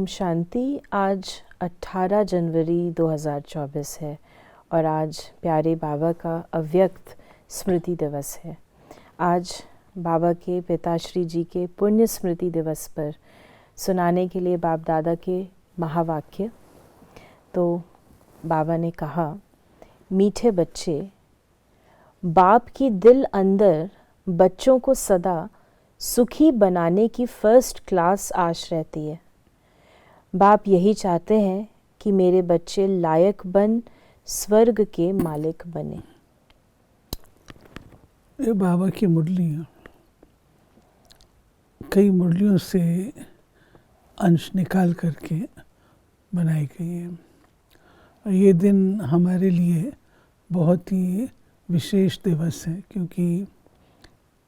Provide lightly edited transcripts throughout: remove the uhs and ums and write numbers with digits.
शांति। आज 18 जनवरी 2024 है और आज प्यारे बाबा का अव्यक्त स्मृति दिवस है। आज बाबा के पिताश्री जी के पुण्य स्मृति दिवस पर सुनाने के लिए बाप दादा के महावाक्य। तो बाबा ने कहा, मीठे बच्चे, बाप की दिल अंदर बच्चों को सदा सुखी बनाने की फर्स्ट क्लास आश रहती है। बाप यही चाहते हैं कि मेरे बच्चे लायक बन स्वर्ग के मालिक बने। ये बाबा की मुरलियाँ कई मुरलियों से अंश निकाल करके बनाई गई है और ये दिन हमारे लिए बहुत ही विशेष दिवस है, क्योंकि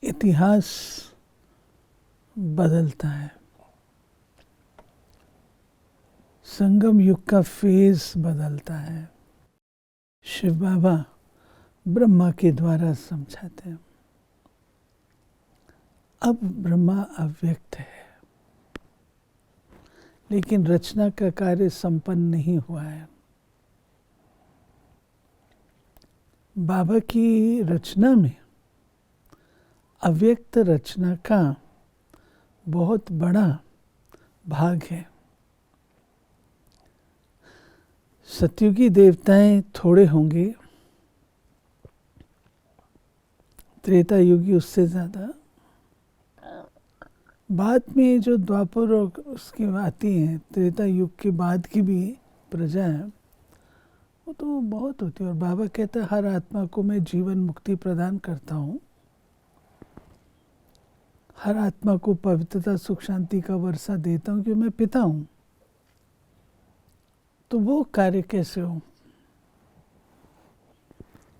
इतिहास बदलता है। संगम युग का फेज बदलता है। शिव बाबा ब्रह्मा के द्वारा समझाते हैं। अब ब्रह्मा अव्यक्त है, लेकिन रचना का कार्य संपन्न नहीं हुआ है। बाबा की रचना में अव्यक्त रचना का बहुत बड़ा भाग है। सतयुगी देवताएं थोड़े होंगे, त्रेता युगी उससे ज़्यादा। बाद में जो द्वापर और उसकी आती हैं, त्रेता युग के बाद की भी प्रजा है, वो तो बहुत होती है। और बाबा कहता है, हर आत्मा को मैं जीवन मुक्ति प्रदान करता हूँ, हर आत्मा को पवित्रता सुख शांति का वर्षा देता हूँ, क्योंकि मैं पिता हूँ। तो वो कार्य कैसे हो?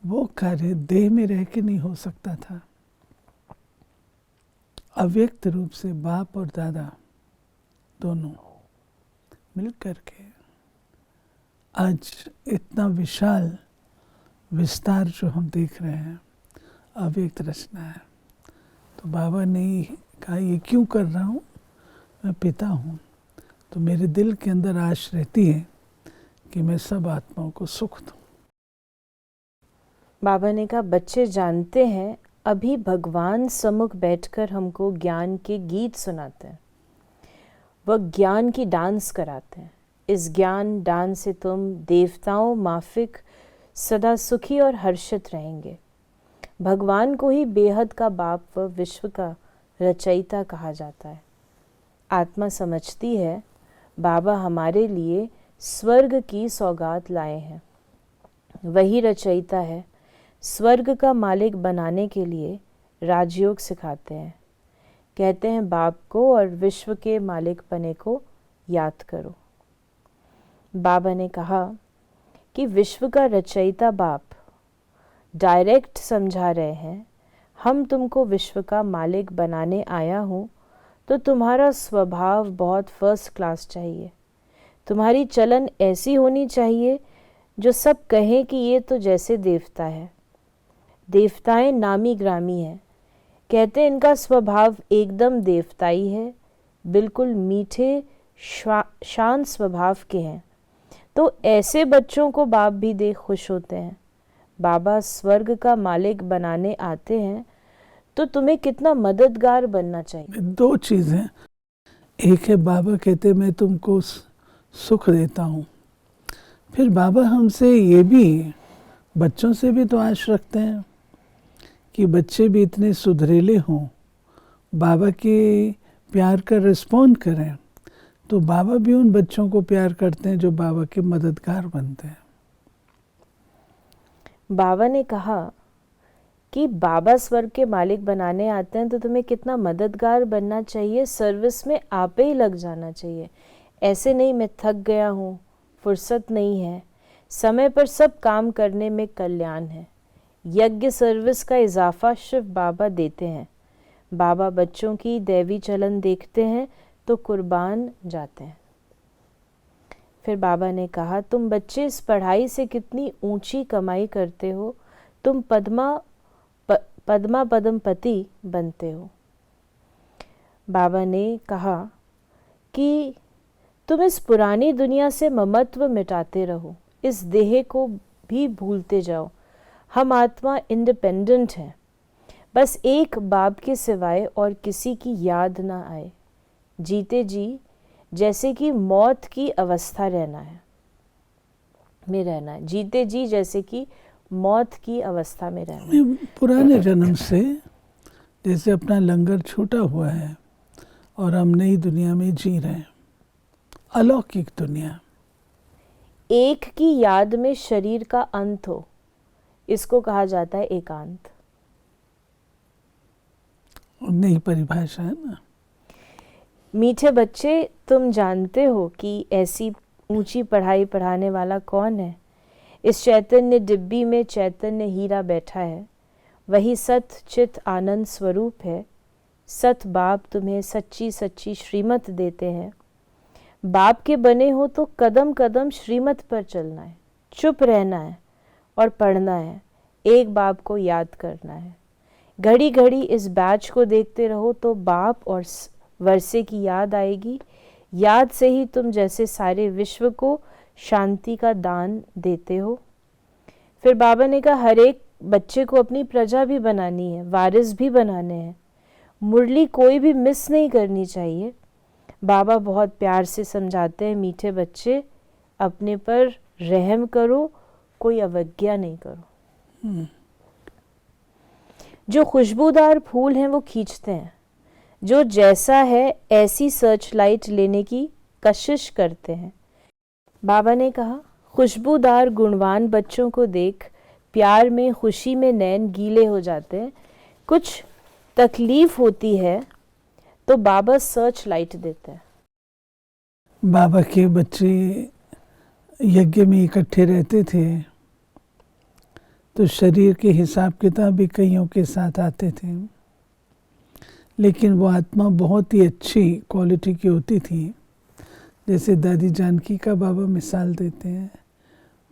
वो कार्य देह में रह के नहीं हो सकता था। अव्यक्त रूप से बाप और दादा दोनों मिल करके आज इतना विशाल विस्तार जो हम देख रहे हैं, अव्यक्त रचना है। तो बाबा ने कहा, ये क्यों कर रहा हूँ? मैं पिता हूँ, तो मेरे दिल के अंदर आश रहती है कि मैं सब आत्माओं को सुख दूँ। बाबा ने कहा, बच्चे जानते हैं, अभी भगवान सम्मुख बैठकर हमको ज्ञान के गीत सुनाते हैं, वह ज्ञान की डांस कराते हैं। इस ज्ञान डांस से तुम देवताओं माफिक सदा सुखी और हर्षित रहेंगे। भगवान को ही बेहद का बाप व विश्व का रचयिता कहा जाता है। आत्मा समझती है बाबा हमारे लिए स्वर्ग की सौगात लाए हैं। वही रचयिता है, स्वर्ग का मालिक बनाने के लिए राजयोग सिखाते हैं। कहते हैं बाप को और विश्व के मालिक बने को याद करो। बाबा ने कहा कि विश्व का रचयिता बाप डायरेक्ट समझा रहे हैं, हम तुमको विश्व का मालिक बनाने आया हूँ, तो तुम्हारा स्वभाव बहुत फर्स्ट क्लास चाहिए। तुम्हारी चलन ऐसी होनी चाहिए जो सब कहें कि ये तो जैसे देवता है। देवताएं नामी ग्रामी हैं, कहते हैं इनका स्वभाव एकदम देवताई है, बिल्कुल मीठे शांत स्वभाव के हैं। तो ऐसे बच्चों को बाप भी देख खुश होते हैं। बाबा स्वर्ग का मालिक बनाने आते हैं, तो तुम्हें कितना मददगार बनना चाहिए। दो चीज़ें, एक है बाबा कहते मैं तुमको सुख देता हूँ। फिर बाबा हमसे ये भी, बच्चों से भी तो आश रखते हैं कि बच्चे भी इतने सुधरेले हों, बाबा के प्यार का रिस्पॉन्ड करें। तो बाबा भी उन बच्चों को प्यार करते हैं जो बाबा के मददगार बनते हैं। बाबा ने कहा कि बाबा स्वर्ग के मालिक बनाने आते हैं, तो तुम्हें कितना मददगार बनना चाहिए, सर्विस में आप ही लग जाना चाहिए। ऐसे नहीं मैं थक गया हूँ, फुर्सत नहीं है। समय पर सब काम करने में कल्याण है। यज्ञ सर्विस का इजाफा शिव बाबा देते हैं। बाबा बच्चों की दैवी चलन देखते हैं तो कुर्बान जाते हैं। फिर बाबा ने कहा, तुम बच्चे इस पढ़ाई से कितनी ऊंची कमाई करते हो, तुम पद्मा पदमपति बनते हो। बाबा ने कहा कि तुम इस पुरानी दुनिया से ममत्व मिटाते रहो, इस देह को भी भूलते जाओ। हम आत्मा इंडिपेंडेंट है, बस एक बाप के सिवाय और किसी की याद ना आए। जीते जी जैसे कि मौत की अवस्था रहना है जीते जी जैसे कि मौत की अवस्था में रहना है। पुराने जन्म से जैसे अपना लंगर छूटा हुआ है और हम नई दुनिया में जी रहे हैं, अलौकिक दुनिया। एक की याद में शरीर का अंत हो, इसको कहा जाता है एकांत। नई परिभाषा है ना। मीठे बच्चे, तुम जानते हो कि ऐसी ऊंची पढ़ाई पढ़ाने वाला कौन है? इस चैतन्य डिब्बी में चैतन्य हीरा बैठा है, वही सत चित आनंद स्वरूप है। सत बाप तुम्हें सच्ची सच्ची श्रीमत देते हैं। बाप के बने हो तो कदम कदम श्रीमत पर चलना है, चुप रहना है और पढ़ना है, एक बाप को याद करना है। घड़ी घड़ी इस बैच को देखते रहो तो बाप और वर्षे की याद आएगी। याद से ही तुम जैसे सारे विश्व को शांति का दान देते हो। फिर बाबा ने कहा, हर एक बच्चे को अपनी प्रजा भी बनानी है, वारिस भी बनाने हैं। मुरली कोई भी मिस नहीं करनी चाहिए। बाबा बहुत प्यार से समझाते हैं, मीठे बच्चे अपने पर रहम करो, कोई अवज्ञा नहीं करो। जो खुशबूदार फूल हैं वो खींचते हैं, जो जैसा है ऐसी सर्च लाइट लेने की कशिश करते हैं। बाबा ने कहा, खुशबूदार गुणवान बच्चों को देख प्यार में खुशी में नैन गीले हो जाते हैं। कुछ तकलीफ होती है तो बाबा सर्च लाइट देते हैं। बाबा के बच्चे यज्ञ में इकट्ठे रहते थे तो शरीर के हिसाब किताब भी कईयों के साथ आते थे, लेकिन वो आत्मा बहुत ही अच्छी क्वालिटी की होती थी। जैसे दादी जानकी का बाबा मिसाल देते हैं,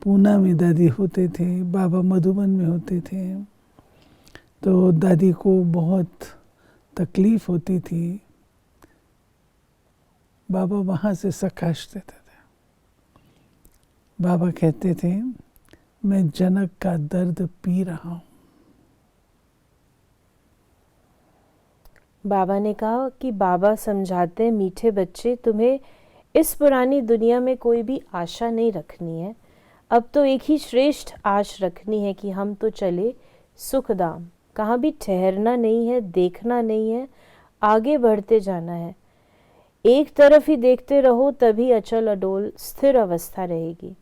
पूना में दादी होते थे, बाबा मधुबन में होते थे, तो दादी को बहुत तकलीफ़ होती थी। बाबा वहाँ से सकाश देते थे। बाबा कहते थे, मैं जनक का दर्द पी रहा हूँ। बाबा ने कहा कि बाबा समझाते हैं, मीठे बच्चे तुम्हें इस पुरानी दुनिया में कोई भी आशा नहीं रखनी है। अब तो एक ही श्रेष्ठ आश रखनी है कि हम तो चले सुखधाम। कहाँ भी ठहरना नहीं है, देखना नहीं है, आगे बढ़ते जाना है। एक तरफ ही देखते रहो तभी अचल अडोल स्थिर अवस्था रहेगी।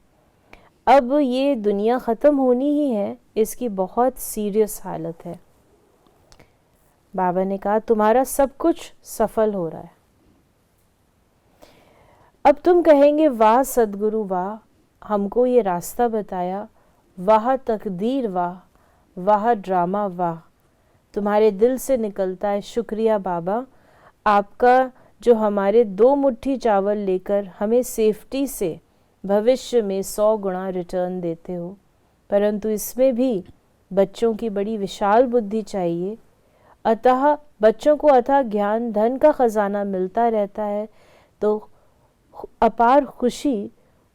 अब ये दुनिया ख़त्म होनी ही है, इसकी बहुत सीरियस हालत है। बाबा ने कहा, तुम्हारा सब कुछ सफल हो रहा है। अब तुम कहेंगे, वाह सदगुरु वाह, हमको ये रास्ता बताया, वाह तकदीर वाह, वाह ड्रामा वाह। तुम्हारे दिल से निकलता है शुक्रिया बाबा, आपका जो हमारे 2 मुट्ठी चावल लेकर हमें सेफ्टी से भविष्य में 100 गुना रिटर्न देते हो। परंतु इसमें भी बच्चों की बड़ी विशाल बुद्धि चाहिए। अतः बच्चों को अथाह ज्ञान धन का खजाना मिलता रहता है तो अपार खुशी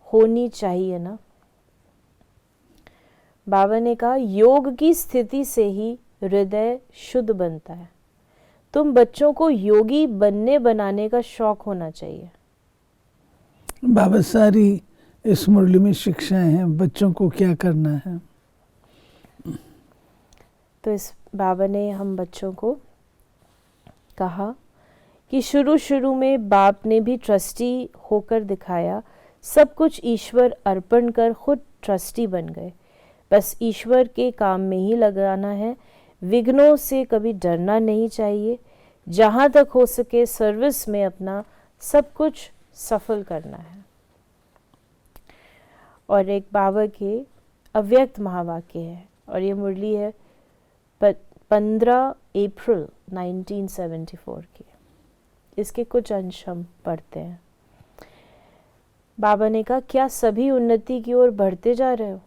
होनी चाहिए ना। बाबा ने कहा, योग की स्थिति से ही हृदय शुद्ध बनता है। तुम बच्चों को योगी बनने बनाने का शौक होना चाहिए। बाबा सारी इस मुरली में शिक्षाएं हैं, बच्चों को क्या करना है। तो इस बाबा ने हम बच्चों को कहा कि शुरू में बाप ने भी ट्रस्टी होकर दिखाया, सब कुछ ईश्वर अर्पण कर खुद ट्रस्टी बन गए। बस ईश्वर के काम में ही लगाना है, विघ्नों से कभी डरना नहीं चाहिए। जहाँ तक हो सके सर्विस में अपना सब कुछ सफल करना है। और एक बाबा के अव्यक्त महावाक्य है और ये मुरली है 15 अप्रैल 1974 की। इसके कुछ अंश हम पढ़ते हैं। बाबा ने कहा, क्या सभी उन्नति की ओर बढ़ते जा रहे हो?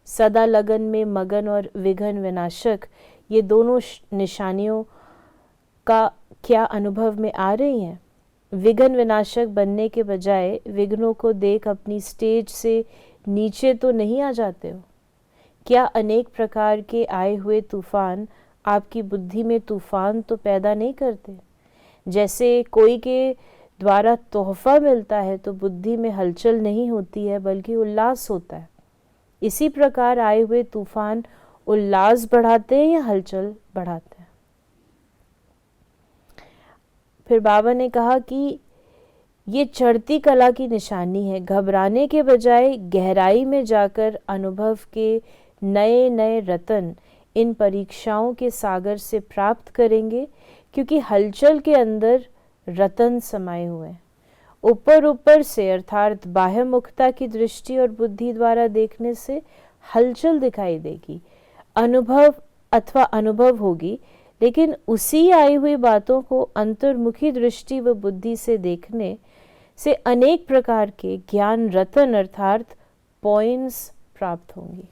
सदा लगन में मगन और विघ्न विनाशक ये दोनों निशानियों का क्या अनुभव में आ रही हैं? विघ्न विनाशक बनने के बजाय विघ्नों को देख अपनी स्टेज से नीचे तो नहीं आ जाते हो? क्या अनेक प्रकार के आए हुए तूफान आपकी बुद्धि में तूफान तो पैदा नहीं करते? जैसे कोई के द्वारा तोहफा मिलता है तो बुद्धि में हलचल नहीं होती है बल्कि उल्लास होता है। इसी प्रकार आए हुए तूफान उल्लास बढ़ाते हैं या हलचल बढ़ाते हैं? फिर बाबा ने कहा कि ये चढ़ती कला की निशानी है। घबराने के बजाय गहराई में जाकर अनुभव के नए नए रतन इन परीक्षाओं के सागर से प्राप्त करेंगे, क्योंकि हलचल के अंदर रतन समाये हुए हैं। ऊपर ऊपर से अर्थात बाह्य मुखता की दृष्टि और बुद्धि द्वारा देखने से हलचल दिखाई देगी, अनुभव अथवा अनुभव होगी, लेकिन उसी आई हुई बातों को अंतर्मुखी दृष्टि व बुद्धि से देखने से अनेक प्रकार के ज्ञान रतन अर्थात पॉइंट्स प्राप्त होंगी।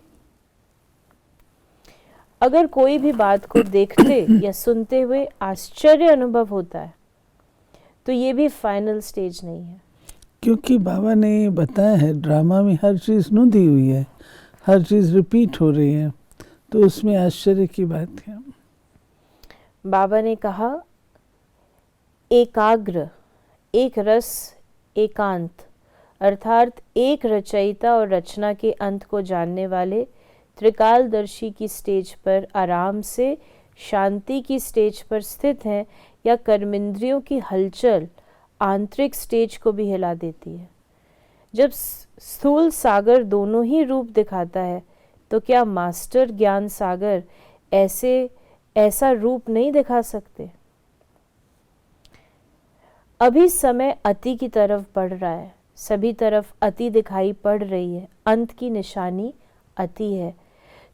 अगर कोई भी बात को देखते या सुनते हुए आश्चर्य अनुभव होता है तो ये भी फाइनल स्टेज नहीं है, क्योंकि बाबा ने बताया है ड्रामा में हर चीज़ नुदी हुई है, हर चीज़ रिपीट हो रही है, तो उसमें आश्चर्य की बात है। बाबा ने कहा एकाग्र, एक रस, एकांत अर्थात एक रचयिता और रचना के अंत को जानने वाले त्रिकालदर्शी की स्टेज पर आराम से शांति की स्टेज पर स्थित हैं, या कर्मेंद्रियों की हलचल आंतरिक स्टेज को भी हिला देती है। जब स्थूल सागर दोनों ही रूप दिखाता है तो क्या मास्टर ज्ञान सागर ऐसा रूप नहीं दिखा सकते? अभी समय अति की तरफ बढ़ रहा है, सभी तरफ अति दिखाई पड़ रही है, अंत की निशानी अति है।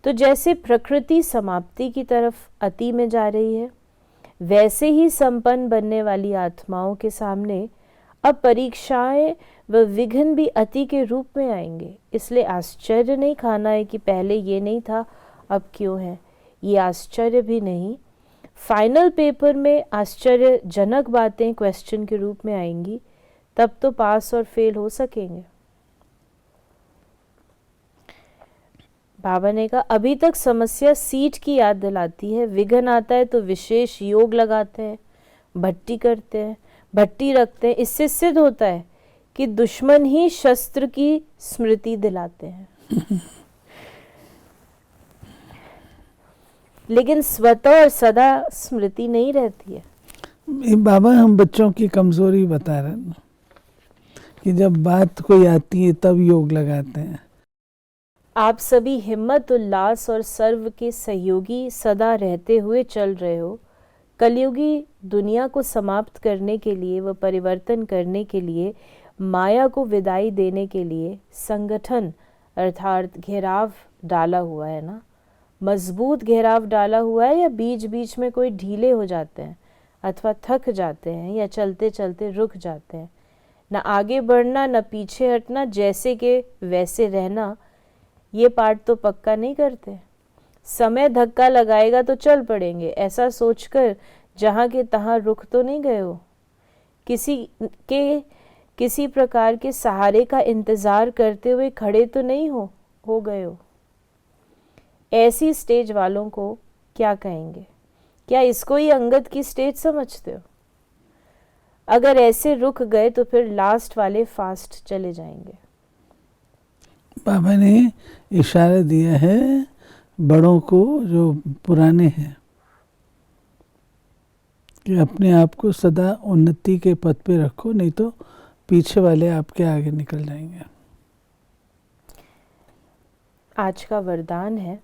तो जैसे प्रकृति समाप्ति की तरफ अति में जा रही है, वैसे ही संपन्न बनने वाली आत्माओं के सामने अब परीक्षाएं व विघ्न भी अति के रूप में आएंगे। इसलिए आश्चर्य नहीं खाना है कि पहले ये नहीं था अब क्यों है, ये आश्चर्य भी नहीं। फाइनल पेपर में आश्चर्यजनक बातें क्वेश्चन के रूप में आएंगी, तब तो पास और फेल हो सकेंगे। बाबा ने कहा अभी तक समस्या सीट की याद दिलाती है, विघ्न आता है तो विशेष योग लगाते हैं, भट्टी करते हैं, भट्टी रखते हैं। इससे सिद्ध होता है कि दुश्मन ही शस्त्र की स्मृति दिलाते हैं लेकिन स्वतः और सदा स्मृति नहीं रहती है। बाबा हम बच्चों की कमजोरी बता रहे हैं कि जब बात कोई आती है तब योग लगाते हैं। आप सभी हिम्मत, उल्लास और सर्व के सहयोगी सदा रहते हुए चल रहे हो। कलयुगी दुनिया को समाप्त करने के लिए व परिवर्तन करने के लिए, माया को विदाई देने के लिए संगठन अर्थात घेराव डाला हुआ है ना। मजबूत घेराव डाला हुआ है या बीच बीच में कोई ढीले हो जाते हैं अथवा थक जाते हैं या चलते चलते रुक जाते हैं। न आगे बढ़ना न पीछे हटना, जैसे के वैसे रहना, ये पार्ट तो पक्का नहीं करते। समय धक्का लगाएगा तो चल पड़ेंगे, ऐसा सोचकर जहाँ के तहाँ रुक तो नहीं गए हो। किसी प्रकार के सहारे का इंतज़ार करते हुए खड़े तो नहीं हो गए हो। ऐसी स्टेज वालों को क्या कहेंगे? क्या इसको ही अंगद की स्टेज समझते हो? अगर ऐसे रुक गए तो फिर लास्ट वाले फास्ट चले जाएंगे। बाबा ने इशारा दिया है बड़ों को जो पुराने हैं कि अपने आप को सदा उन्नति के पथ पे रखो, नहीं तो पीछे वाले आपके आगे निकल जाएंगे। आज का वरदान है,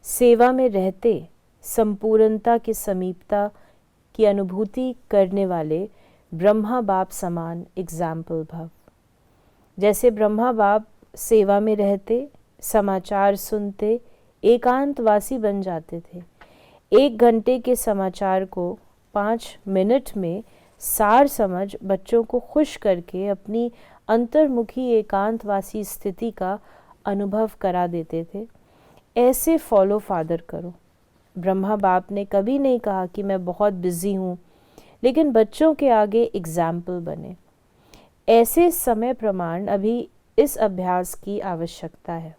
सेवा में रहते संपूर्णता की समीपता की अनुभूति करने वाले ब्रह्मा बाप समान एग्जाम्पल भव। जैसे ब्रह्मा बाप सेवा में रहते, समाचार सुनते, एकांतवासी बन जाते थे। 1 घंटे के समाचार को 5 मिनट में सार समझ बच्चों को खुश करके अपनी अंतर्मुखी एकांतवासी स्थिति का अनुभव करा देते थे। ऐसे फॉलो फादर करो। ब्रह्मा बाप ने कभी नहीं कहा कि मैं बहुत बिजी हूँ, लेकिन बच्चों के आगे एग्जाम्पल बने। ऐसे समय प्रमाण अभी इस अभ्यास की आवश्यकता है।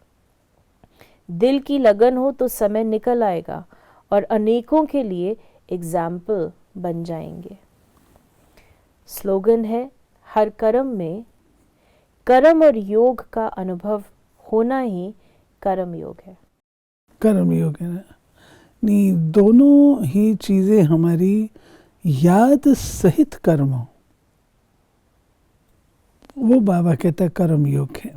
दिल की लगन हो तो समय निकल आएगा और अनेकों के लिए एग्जाम्पल बन जाएंगे। स्लोगन है, हर कर्म में कर्म और योग का अनुभव होना ही कर्म योग है। कर्म योग है ना, नहीं, दोनों ही चीजें हमारी याद सहित कर्म हो, वो बाबा कहता कर्म योग है।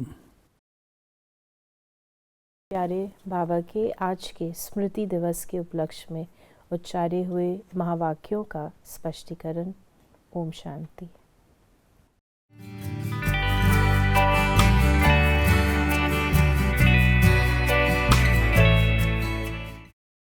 प्यारे बाबा के आज के स्मृति दिवस के उपलक्ष्य में उच्चारे हुए महावाक्यों का स्पष्टीकरण। ओम शांति।